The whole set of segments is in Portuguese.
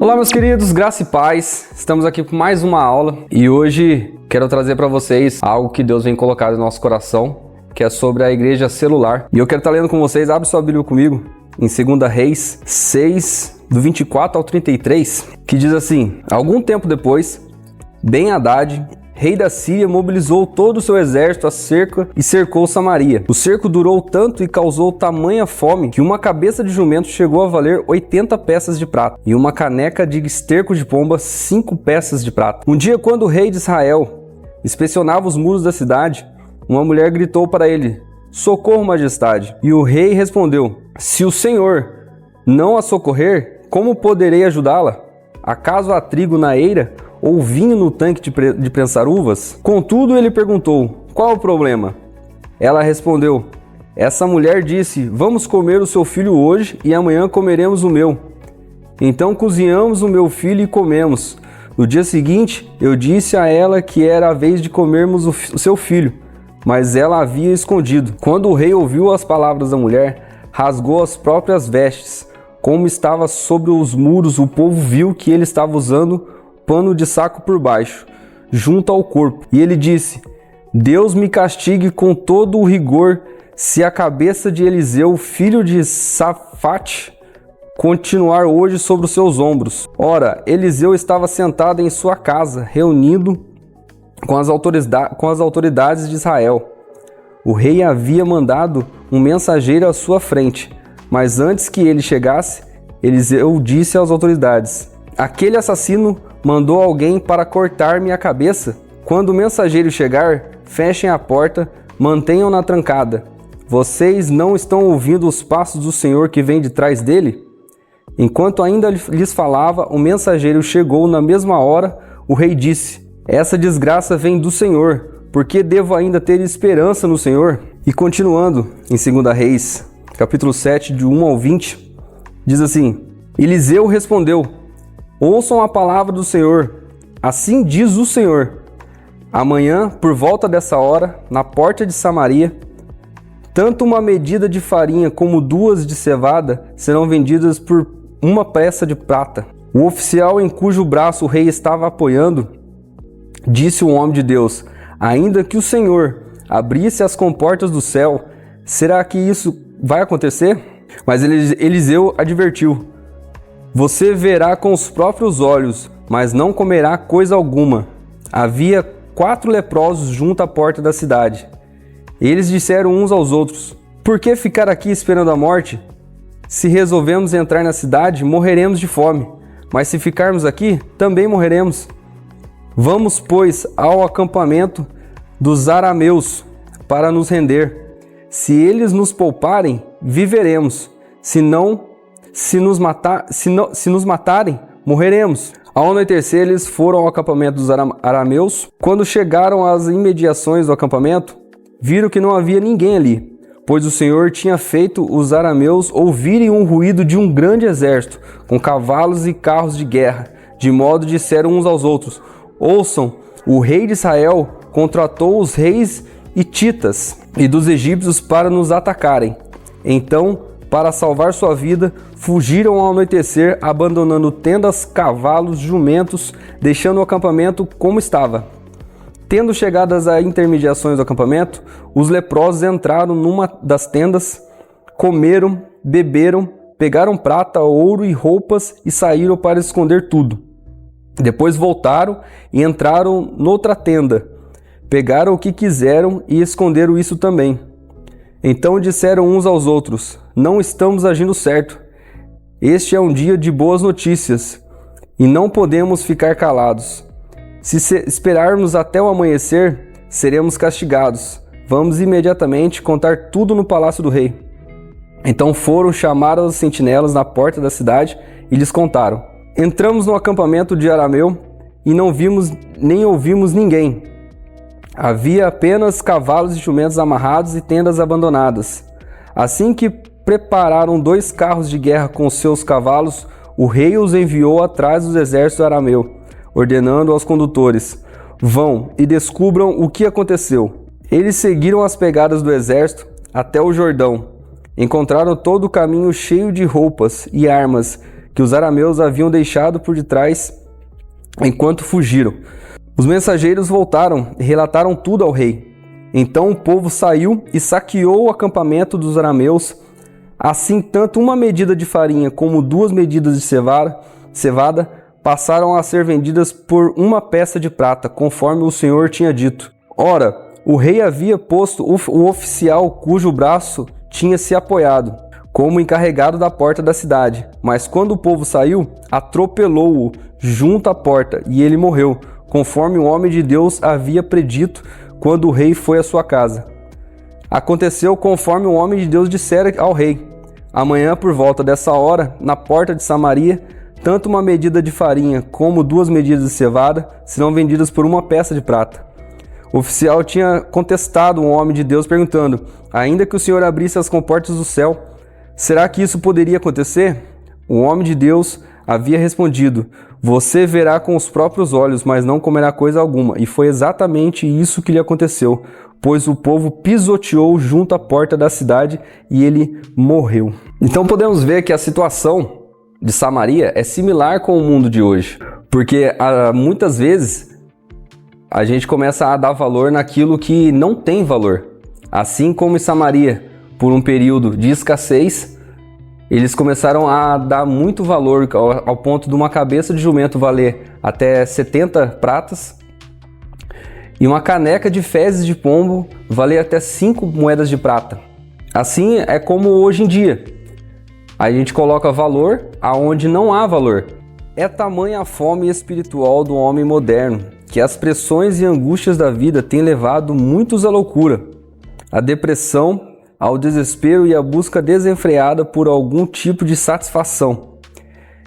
Olá meus queridos, graça e paz, estamos aqui com mais uma aula e hoje quero trazer para vocês algo que Deus vem colocado no nosso coração, que é sobre a igreja celular. E eu quero estar lendo com vocês, abre sua Bíblia comigo, em 2 Reis 6, do 24 ao 33, que diz assim: Algum tempo depois, Ben-Hadad, rei da Síria, mobilizou todo o seu exército e cercou Samaria. O cerco durou tanto e causou tamanha fome que uma cabeça de jumento chegou a valer 80 peças de prata e uma caneca de esterco de pomba 5 peças de prata. Um dia, quando o rei de Israel inspecionava os muros da cidade, uma mulher gritou para ele: "Socorro, majestade!" E o rei respondeu: "Se o Senhor não a socorrer, como poderei ajudá-la? Acaso há trigo na eira ou vinho no tanque de prensar uvas?" Contudo, ele perguntou: "Qual o problema?" Ela respondeu: "Essa mulher disse: vamos comer o seu filho hoje e amanhã comeremos o meu. Então cozinhamos o meu filho e comemos. No dia seguinte, eu disse a ela que era a vez de comermos o seu filho, mas ela havia escondido." Quando o rei ouviu as palavras da mulher, rasgou as próprias vestes. Como estava sobre os muros, o povo viu que ele estava usando pano de saco por baixo, junto ao corpo. E ele disse: "Deus me castigue com todo o rigor se a cabeça de Eliseu, filho de Safate, continuar hoje sobre os seus ombros." Ora, Eliseu estava sentado em sua casa, reunido com as autoridades de Israel. O rei havia mandado um mensageiro à sua frente, mas antes que ele chegasse, Eliseu disse às autoridades: "Aquele assassino mandou alguém para cortar minha cabeça. Quando o mensageiro chegar, fechem a porta, mantenham-na trancada. Vocês não estão ouvindo os passos do Senhor que vem de trás dele?" Enquanto ainda lhes falava, o mensageiro chegou na mesma hora. O rei disse: "Essa desgraça vem do Senhor, porque devo ainda ter esperança no Senhor?" E continuando, em 2 Reis, capítulo 7, de 1 ao 20, diz assim: Eliseu respondeu: "Ouçam a palavra do Senhor. Assim diz o Senhor: amanhã, por volta dessa hora, na porta de Samaria, tanto uma medida de farinha como 2 de cevada serão vendidas por 1 peça de prata." O oficial em cujo braço o rei estava apoiando disse o homem de Deus: "Ainda que o Senhor abrisse as comportas do céu, será que isso vai acontecer?" Mas Eliseu advertiu: "Você verá com os próprios olhos, mas não comerá coisa alguma." Havia 4 leprosos junto à porta da cidade. Eles disseram uns aos outros: "Por que ficar aqui esperando a morte? Se resolvemos entrar na cidade, morreremos de fome. Mas se ficarmos aqui, também morreremos. Vamos, pois, ao acampamento dos arameus para nos render. Se eles nos pouparem, viveremos. Se nos matarem, morreremos." Ao anoitecer, eles foram ao acampamento dos arameus. Quando chegaram às imediações do acampamento, viram que não havia ninguém ali, pois o Senhor tinha feito os arameus ouvirem um ruído de um grande exército, com cavalos e carros de guerra, de modo disseram uns aos outros: "Ouçam, o rei de Israel contratou os reis hititas e dos egípcios para nos atacarem." Então, para salvar sua vida, fugiram ao anoitecer, abandonando tendas, cavalos, jumentos, deixando o acampamento como estava. Tendo chegado às intermediações do acampamento, os leprosos entraram numa das tendas, comeram, beberam, pegaram prata, ouro e roupas e saíram para esconder tudo. Depois voltaram e entraram noutra tenda, pegaram o que quiseram e esconderam isso também. Então disseram uns aos outros: "Não estamos agindo certo. Este é um dia de boas notícias e não podemos ficar calados. Se esperarmos até o amanhecer, seremos castigados. Vamos imediatamente contar tudo no palácio do rei." Então foram chamar os sentinelas na porta da cidade e lhes contaram: "Entramos no acampamento de arameu e não vimos nem ouvimos ninguém. Havia apenas cavalos e jumentos amarrados e tendas abandonadas." Assim que prepararam 2 carros de guerra com seus cavalos, o rei os enviou atrás dos exércitos arameu, ordenando aos condutores: "Vão e descubram o que aconteceu." Eles seguiram as pegadas do exército até o Jordão. Encontraram todo o caminho cheio de roupas e armas que os arameus haviam deixado por detrás enquanto fugiram. Os mensageiros voltaram e relataram tudo ao rei. Então o povo saiu e saqueou o acampamento dos arameus. Assim, tanto uma medida de farinha como 2 medidas de cevada passaram a ser vendidas por 1 peça de prata, conforme o Senhor tinha dito. Ora, o rei havia posto o oficial cujo braço tinha se apoiado, como encarregado da porta da cidade. Mas quando o povo saiu, atropelou-o junto à porta, e ele morreu, conforme o homem de Deus havia predito quando o rei foi à sua casa. Aconteceu conforme o homem de Deus dissera ao rei. Amanhã, por volta dessa hora, na porta de Samaria, tanto uma medida de farinha como 2 medidas de cevada serão vendidas por 1 peça de prata. O oficial tinha contestado um homem de Deus perguntando: ainda que o Senhor abrisse as comportas do céu, será que isso poderia acontecer? O homem de Deus havia respondido: você verá com os próprios olhos, mas não comerá coisa alguma. E foi exatamente isso que lhe aconteceu, pois o povo pisoteou junto à porta da cidade e ele morreu. Então podemos ver que a situação de Samaria é similar com o mundo de hoje, porque muitas vezes a gente começa a dar valor naquilo que não tem valor. Assim como em Samaria, por um período de escassez, eles começaram a dar muito valor, ao ponto de uma cabeça de jumento valer até 70 pratas e uma caneca de fezes de pombo valer até 5 moedas de prata. Assim é como hoje em dia. A gente coloca valor aonde não há valor. É tamanha a fome espiritual do homem moderno, que as pressões e angústias da vida têm levado muitos à loucura, à depressão, ao desespero e à busca desenfreada por algum tipo de satisfação.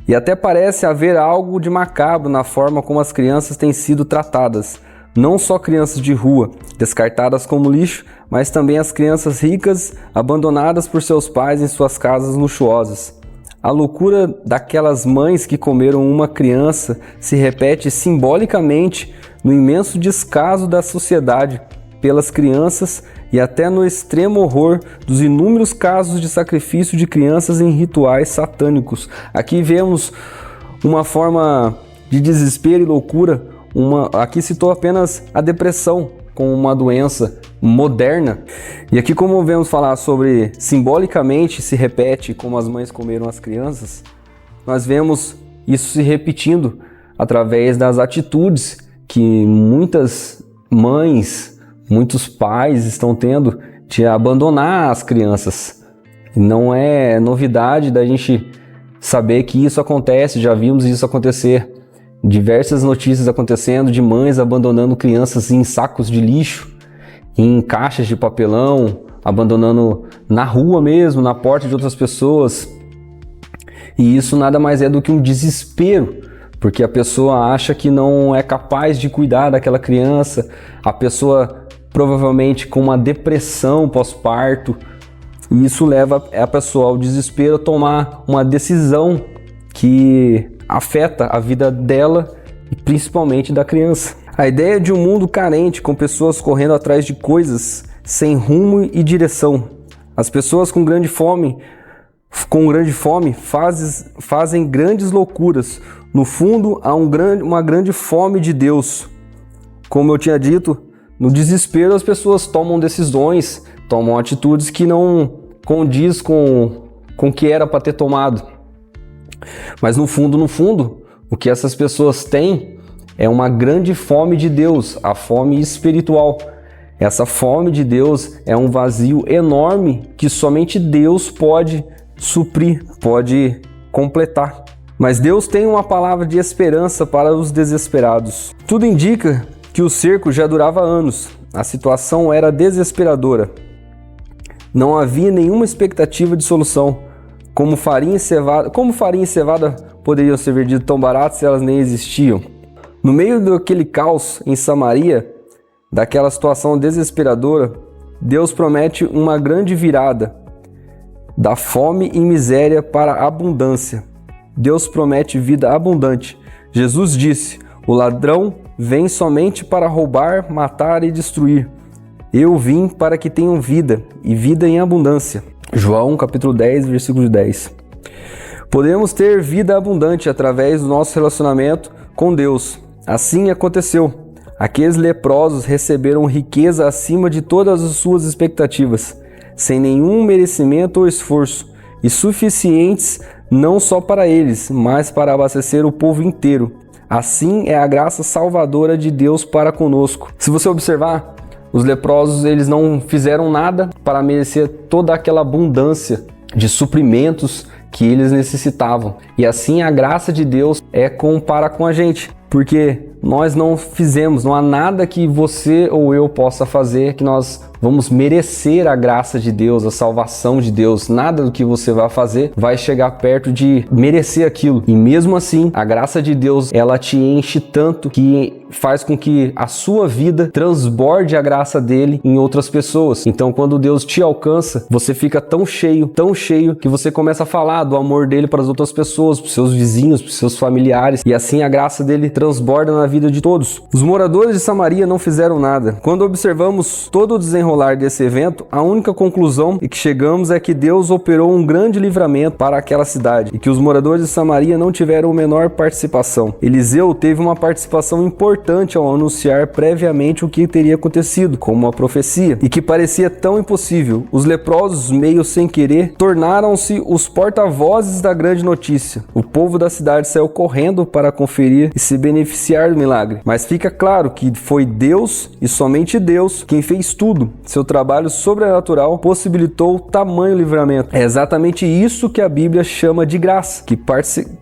E até parece haver algo de macabro na forma como as crianças têm sido tratadas. Não só crianças de rua, descartadas como lixo, mas também as crianças ricas, abandonadas por seus pais em suas casas luxuosas. A loucura daquelas mães que comeram uma criança se repete simbolicamente no imenso descaso da sociedade pelas crianças e até no extremo horror dos inúmeros casos de sacrifício de crianças em rituais satânicos. Aqui vemos uma forma de desespero e loucura. Aqui citou apenas a depressão como uma doença moderna. E aqui, como vemos falar sobre simbolicamente se repete como as mães comeram as crianças, nós vemos isso se repetindo através das atitudes que muitas mães, muitos pais estão tendo de abandonar as crianças. Não é novidade da gente saber que isso acontece, já vimos isso acontecer. Diversas notícias acontecendo de mães abandonando crianças em sacos de lixo, em caixas de papelão, abandonando na rua mesmo, na porta de outras pessoas. E isso nada mais é do que um desespero, porque a pessoa acha que não é capaz de cuidar daquela criança, a pessoa provavelmente com uma depressão pós-parto, e isso leva a pessoa ao desespero a tomar uma decisão que afeta a vida dela e principalmente da criança. A ideia de um mundo carente, com pessoas correndo atrás de coisas sem rumo e direção. As pessoas com grande fome fazem grandes loucuras. No fundo, há uma grande fome de Deus. Como eu tinha dito, no desespero as pessoas tomam decisões, tomam atitudes que não condiz com o que era para ter tomado. Mas no fundo, o que essas pessoas têm é uma grande fome de Deus, a fome espiritual. Essa fome de Deus é um vazio enorme que somente Deus pode suprir, pode completar. Mas Deus tem uma palavra de esperança para os desesperados. Tudo indica que o cerco já durava anos. A situação era desesperadora. Não havia nenhuma expectativa de solução. Como farinha e cevada poderiam ser vendidas tão barato se elas nem existiam? No meio daquele caos em Samaria, daquela situação desesperadora, Deus promete uma grande virada da fome e miséria para a abundância. Deus promete vida abundante. Jesus disse: o ladrão vem somente para roubar, matar e destruir. Eu vim para que tenham vida, e vida em abundância. João capítulo 10, versículo 10. Podemos ter vida abundante através do nosso relacionamento com Deus. Assim aconteceu. Aqueles leprosos receberam riqueza acima de todas as suas expectativas, sem nenhum merecimento ou esforço, e suficientes não só para eles, mas para abastecer o povo inteiro. Assim é a graça salvadora de Deus para conosco. Se você observar, os leprosos eles não fizeram nada para merecer toda aquela abundância de suprimentos que eles necessitavam. E assim a graça de Deus para com a gente, porque nós não fizemos, não há nada que você ou eu possa fazer que nós vamos merecer a graça de Deus, a salvação de Deus. Nada do que você vai fazer vai chegar perto de merecer aquilo. E mesmo assim, a graça de Deus, ela te enche tanto que faz com que a sua vida transborde a graça dele em outras pessoas. Então, quando Deus te alcança, você fica tão cheio, que você começa a falar do amor dele para as outras pessoas, para os seus vizinhos, para os seus familiares. E assim a graça dele transborda na vida de todos. Os moradores de Samaria não fizeram nada. Quando observamos todo o desenrolar desse evento, a única conclusão que chegamos é que Deus operou um grande livramento para aquela cidade e que os moradores de Samaria não tiveram a menor participação. Eliseu teve uma participação importante ao anunciar previamente o que teria acontecido, como uma profecia, e que parecia tão impossível. Os leprosos, meio sem querer, tornaram-se os porta-vozes da grande notícia. O povo da cidade saiu correndo para conferir e se beneficiar do milagre. Mas fica claro que foi Deus e somente Deus quem fez tudo. Seu trabalho sobrenatural possibilitou tamanho livramento. É exatamente isso que a Bíblia chama de graça.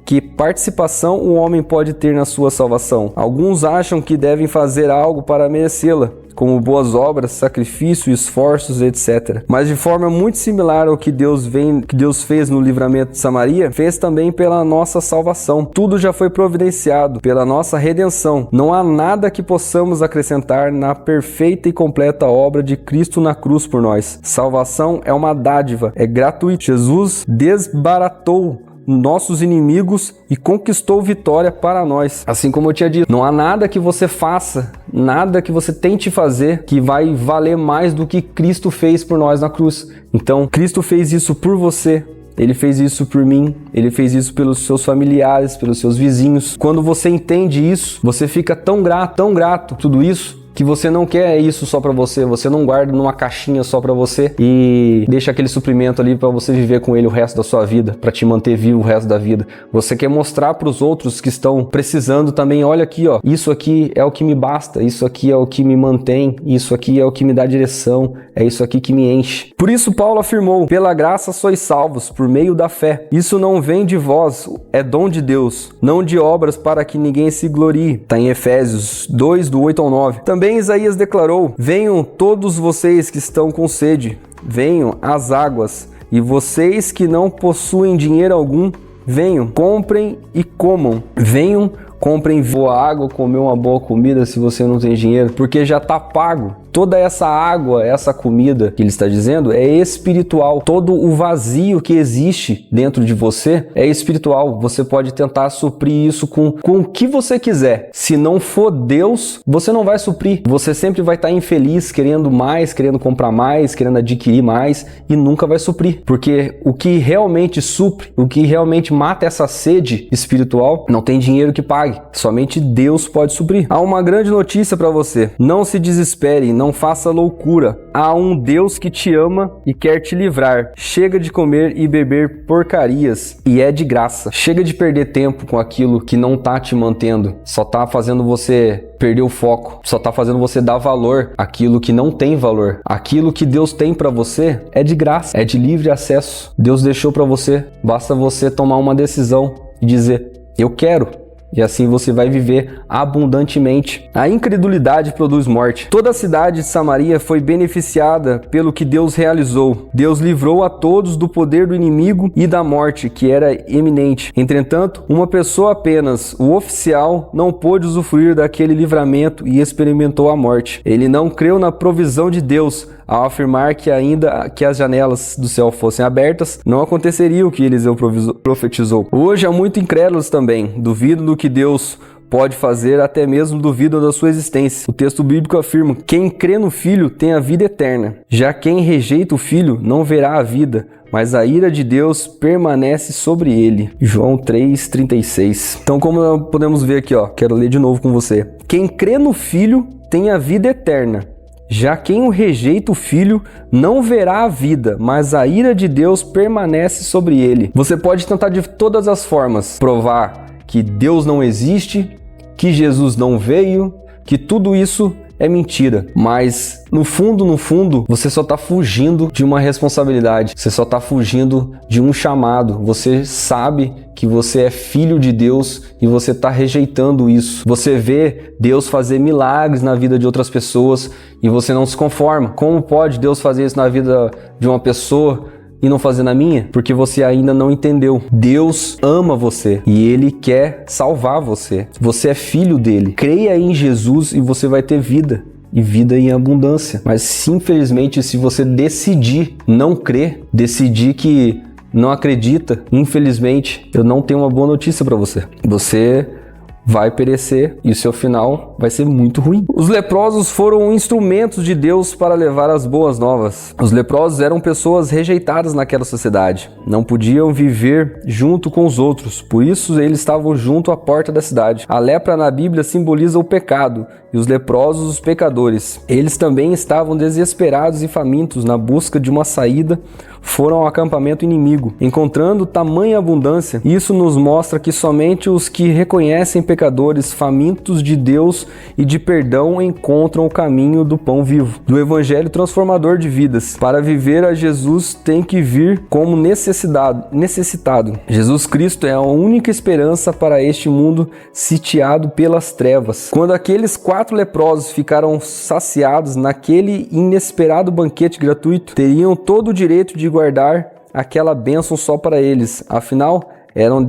Que participação o homem pode ter na sua salvação. Alguns acham que devem fazer algo para merecê-la, como boas obras, sacrifício, esforços, etc. Mas de forma muito similar ao que Deus fez no livramento de Samaria, fez também pela nossa salvação. Tudo já foi providenciado pela nossa redenção. Não há nada que possamos acrescentar na perfeita e completa obra de Cristo na cruz por nós. Salvação é uma dádiva, é gratuito. Jesus desbaratou nossos inimigos e conquistou vitória para nós. Assim como eu tinha dito, não há nada que você faça, nada que você tente fazer que vai valer mais do que Cristo fez por nós na cruz. Então, Cristo fez isso por você. Ele fez isso por mim, ele fez isso pelos seus familiares, pelos seus vizinhos. Quando você entende isso, você fica tão grato, tudo isso, que você não quer isso só pra você, você não guarda numa caixinha só pra você e deixa aquele suprimento ali pra você viver com ele o resto da sua vida, pra te manter vivo o resto da vida. Você quer mostrar pros outros que estão precisando também, olha aqui, ó, isso aqui é o que me basta, isso aqui é o que me mantém, isso aqui é o que me dá direção, é isso aqui que me enche. Por isso Paulo afirmou, pela graça sois salvos, por meio da fé. Isso não vem de vós, é dom de Deus, não de obras para que ninguém se glorie. Tá em Efésios 2, do 8 ao 9. Também Isaías declarou, venham todos vocês que estão com sede, venham às águas, e vocês que não possuem dinheiro algum, venham, comprem e comam. Venham, comprem boa água, comer uma boa comida se você não tem dinheiro, porque já está pago. Toda essa água, essa comida que ele está dizendo é espiritual. Todo o vazio que existe dentro de você é espiritual. Você pode tentar suprir isso com o que você quiser. Se não for Deus, você não vai suprir. Você sempre vai estar infeliz, querendo mais, querendo comprar mais, querendo adquirir mais e nunca vai suprir. Porque o que realmente supre, o que realmente mata essa sede espiritual, não tem dinheiro que pague. Somente Deus pode suprir. Há uma grande notícia para você. Não se desespere, não faça loucura. Há um Deus que te ama e quer te livrar. Chega de comer e beber porcarias e é de graça. Chega de perder tempo com aquilo que não tá te mantendo. Só tá fazendo você perder o foco. Só tá fazendo você dar valor àquilo que não tem valor. Aquilo que Deus tem para você é de graça, é de livre acesso. Deus deixou para você. Basta você tomar uma decisão e dizer, eu quero. E assim você vai viver abundantemente. A incredulidade produz morte. Toda a cidade de Samaria foi beneficiada pelo que Deus realizou. Deus livrou a todos do poder do inimigo e da morte, que era iminente. Entretanto, uma pessoa apenas, o oficial, não pôde usufruir daquele livramento e experimentou a morte. Ele não creu na provisão de Deus, ao afirmar que ainda que as janelas do céu fossem abertas, não aconteceria o que Eliseu profetizou. Hoje há muitos incrédulos também, duvidam do que Deus pode fazer, até mesmo duvidam da sua existência. O texto bíblico afirma, quem crê no Filho tem a vida eterna, já quem rejeita o Filho não verá a vida, mas a ira de Deus permanece sobre ele. João 3,36. Então, como podemos ver aqui, quero ler de novo com você. Quem crê no Filho tem a vida eterna. Já quem o rejeita o Filho não verá a vida, mas a ira de Deus permanece sobre ele. Você pode tentar de todas as formas provar que Deus não existe, que Jesus não veio, que tudo isso é mentira, mas no fundo, você só está fugindo de uma responsabilidade, você só está fugindo de um chamado. Você sabe que você é filho de Deus e você está rejeitando isso. Você vê Deus fazer milagres na vida de outras pessoas e você não se conforma. Como pode Deus fazer isso na vida de uma pessoa e não fazer na minha? Porque você ainda não entendeu. Deus ama você e Ele quer salvar você. Você é filho dele. Creia em Jesus e você vai ter vida. E vida em abundância. Mas infelizmente, se você decidir não crer, decidir que não acredita, infelizmente, eu não tenho uma boa notícia para você. Você vai perecer e o seu final vai ser muito ruim. Os leprosos foram instrumentos de Deus para levar as boas novas. Os leprosos eram pessoas rejeitadas naquela sociedade. Não podiam viver junto com os outros, por isso eles estavam junto à porta da cidade. A lepra na Bíblia simboliza o pecado e os leprosos os pecadores. Eles também estavam desesperados e famintos na busca de uma saída. Foram ao acampamento inimigo, encontrando tamanha abundância. Isso nos mostra que somente os que reconhecem pecadores famintos de Deus e de perdão encontram o caminho do pão vivo, do evangelho transformador de vidas. Para viver a Jesus tem que vir como necessitado. Jesus Cristo é a única esperança para este mundo sitiado pelas trevas. Quando aqueles 4 leprosos ficaram saciados naquele inesperado banquete gratuito, teriam todo o direito de guardar aquela bênção só para eles. Afinal, eram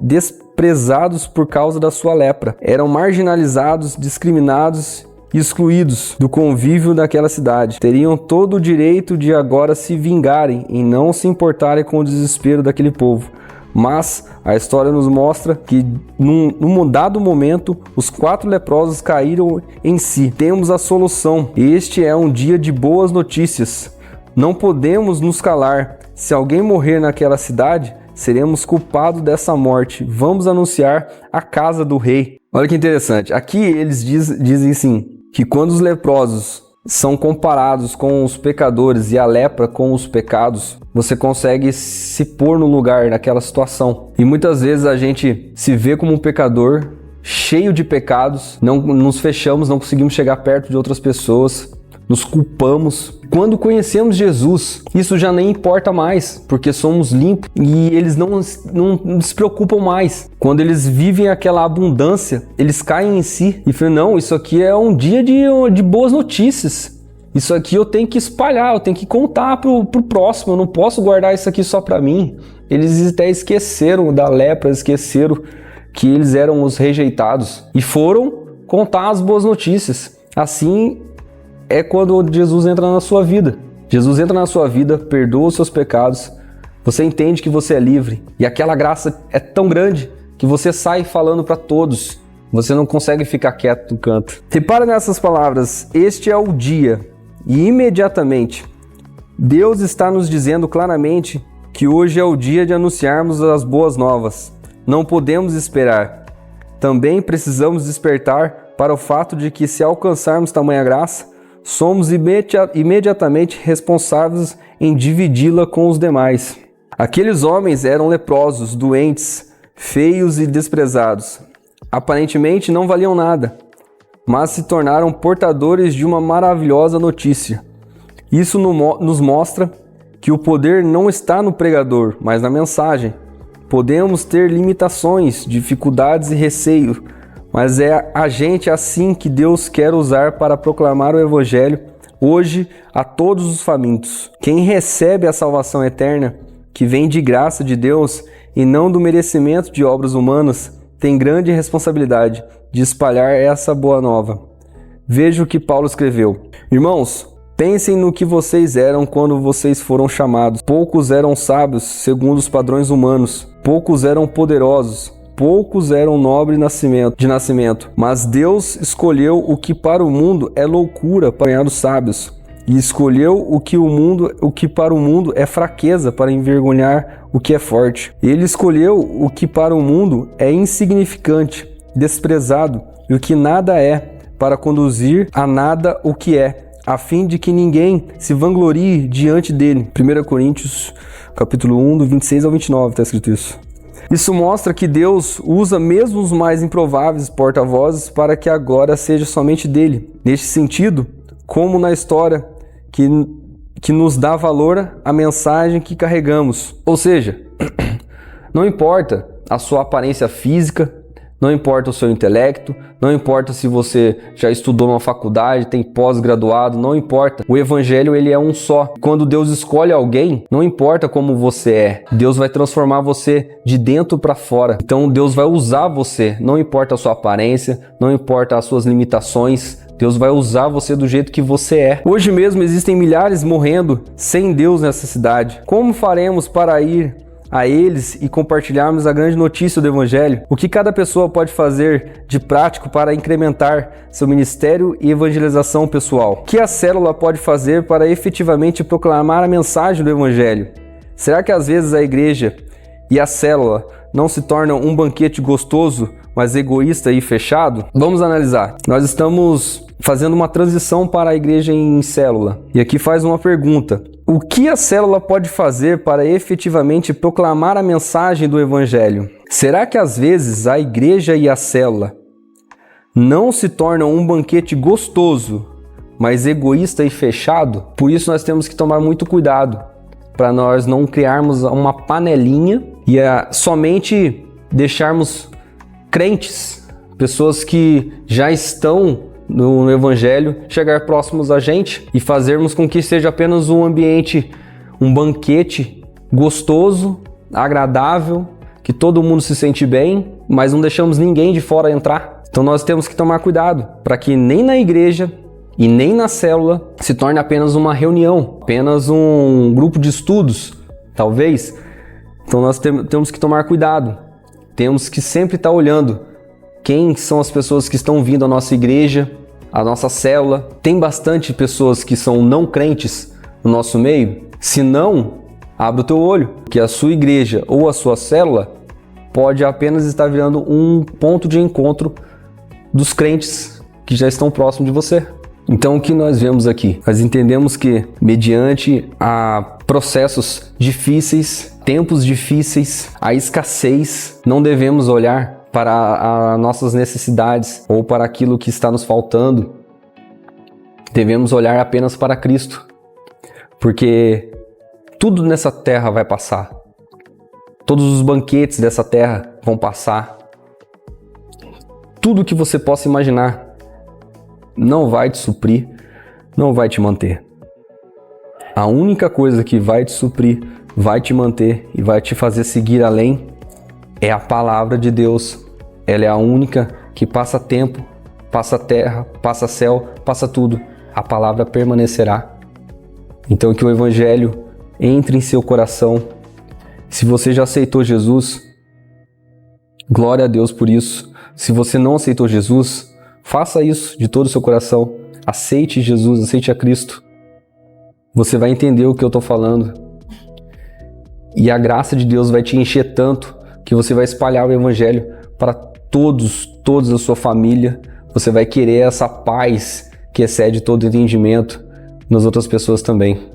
desprezados por causa da sua lepra. Eram marginalizados, discriminados e excluídos do convívio daquela cidade. Teriam todo o direito de agora se vingarem e não se importarem com o desespero daquele povo. Mas a história nos mostra que num dado momento os 4 leprosos caíram em si. Temos a solução. Este é um dia de boas notícias. Não podemos nos calar. Se alguém morrer naquela cidade, seremos culpados dessa morte. Vamos anunciar a casa do rei. Olha que interessante. Aqui eles dizem assim, que quando os leprosos são comparados com os pecadores e a lepra com os pecados, você consegue se pôr no lugar naquela situação. E muitas vezes a gente se vê como um pecador, cheio de pecados, não nos fechamos, não conseguimos chegar perto de outras pessoas, nos culpamos. Quando conhecemos Jesus, isso já nem importa mais, porque somos limpos e eles não se preocupam mais. Quando eles vivem aquela abundância, eles caem em si e falam, não, isso aqui é um dia de boas notícias. Isso aqui eu tenho que espalhar, eu tenho que contar pro próximo, eu não posso guardar isso aqui só para mim. Eles até esqueceram da lepra, esqueceram que eles eram os rejeitados e foram contar as boas notícias. Assim é quando Jesus entra na sua vida. Jesus entra na sua vida, perdoa os seus pecados, você entende que você é livre e aquela graça é tão grande que você sai falando para todos. Você não consegue ficar quieto no canto. Repara nessas palavras, este é o dia. E imediatamente, Deus está nos dizendo claramente que hoje é o dia de anunciarmos as boas novas. Não podemos esperar. Também precisamos despertar para o fato de que se alcançarmos tamanha graça, somos imediatamente responsáveis em dividi-la com os demais. Aqueles homens eram leprosos, doentes, feios e desprezados. Aparentemente não valiam nada, mas se tornaram portadores de uma maravilhosa notícia. Isso nos mostra que o poder não está no pregador, mas na mensagem. Podemos ter limitações, dificuldades e receio, mas é a gente assim que Deus quer usar para proclamar o Evangelho hoje a todos os famintos. Quem recebe a salvação eterna, que vem de graça de Deus e não do merecimento de obras humanas, tem grande responsabilidade de espalhar essa boa nova. Veja o que Paulo escreveu. Irmãos, pensem no que vocês eram quando vocês foram chamados. Poucos eram sábios segundo os padrões humanos, poucos eram poderosos, poucos eram nobres de nascimento, mas Deus escolheu o que para o mundo é loucura para ganhar os sábios, e escolheu o que para o mundo é fraqueza, para envergonhar o que é forte. Ele escolheu o que para o mundo é insignificante, desprezado, e o que nada é, para conduzir a nada o que é, a fim de que ninguém se vanglorie diante dele. 1 Coríntios, capítulo 1, do 26 ao 29, está escrito isso. Isso mostra que Deus usa mesmo os mais improváveis porta-vozes para que a glória seja somente dele. Neste sentido, como na história que nos dá valor à mensagem que carregamos. Ou seja, não importa a sua aparência física, não importa o seu intelecto, não importa se você já estudou numa faculdade, tem pós-graduado, não importa. O evangelho, ele é um só. Quando Deus escolhe alguém, não importa como você é, Deus vai transformar você de dentro para fora. Então Deus vai usar você, não importa a sua aparência, não importa as suas limitações, Deus vai usar você do jeito que você é. Hoje mesmo existem milhares morrendo sem Deus nessa cidade. Como faremos para ir a eles e compartilharmos a grande notícia do Evangelho? O que cada pessoa pode fazer de prático para incrementar seu ministério e evangelização pessoal? O que a célula pode fazer para efetivamente proclamar a mensagem do Evangelho? Será que às vezes a igreja e a célula não se tornam um banquete gostoso, mas egoísta e fechado? Vamos analisar. Nós estamos fazendo uma transição para a igreja em célula. E aqui faz uma pergunta: o que a célula pode fazer para efetivamente proclamar a mensagem do Evangelho? Será que às vezes a igreja e a célula não se tornam um banquete gostoso, mas egoísta e fechado? Por isso nós temos que tomar muito cuidado para nós não criarmos uma panelinha e somente deixarmos crentes, pessoas que já estão no Evangelho, chegar próximos a gente e fazermos com que seja apenas um ambiente, um banquete gostoso, agradável, que todo mundo se sente bem, mas não deixamos ninguém de fora entrar. Então nós temos que tomar cuidado para que nem na igreja e nem na célula se torne apenas uma reunião, apenas um grupo de estudos, talvez. Então nós temos que tomar cuidado, temos que sempre estar olhando quem são as pessoas que estão vindo à nossa igreja, à nossa célula. Tem bastante pessoas que são não crentes no nosso meio? Se não, abre o teu olho, que a sua igreja ou a sua célula pode apenas estar virando um ponto de encontro dos crentes que já estão próximos de você. Então o que nós vemos aqui? Nós entendemos que mediante a processos difíceis, tempos difíceis, a escassez, não devemos olhar para as nossas necessidades ou para aquilo que está nos faltando. Devemos olhar apenas para Cristo, porque tudo nessa terra vai passar. Todos os banquetes dessa terra vão passar. Tudo que você possa imaginar não vai te suprir, não vai te manter. A única coisa que vai te suprir, vai te manter e vai te fazer seguir além é a palavra de Deus. Ela é a única que passa tempo, passa terra, passa céu, passa tudo. A palavra permanecerá. Então que o Evangelho entre em seu coração. Se você já aceitou Jesus, glória a Deus por isso. Se você não aceitou Jesus, faça isso de todo o seu coração. Aceite Jesus, aceite a Cristo. Você vai entender o que eu estou falando. E a graça de Deus vai te encher tanto que você vai espalhar o Evangelho para todos a sua família. Você vai querer essa paz que excede todo entendimento nas outras pessoas também.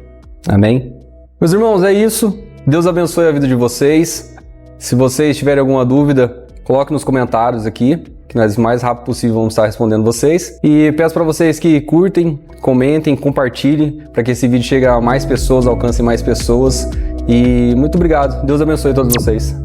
Amém? Meus irmãos, é isso. Deus abençoe a vida de vocês. Se vocês tiverem alguma dúvida, coloque nos comentários aqui, que nós o mais rápido possível vamos estar respondendo vocês. E peço para vocês que curtem, comentem, compartilhem, para que esse vídeo chegue a mais pessoas, alcance mais pessoas. E muito obrigado. Deus abençoe todos vocês.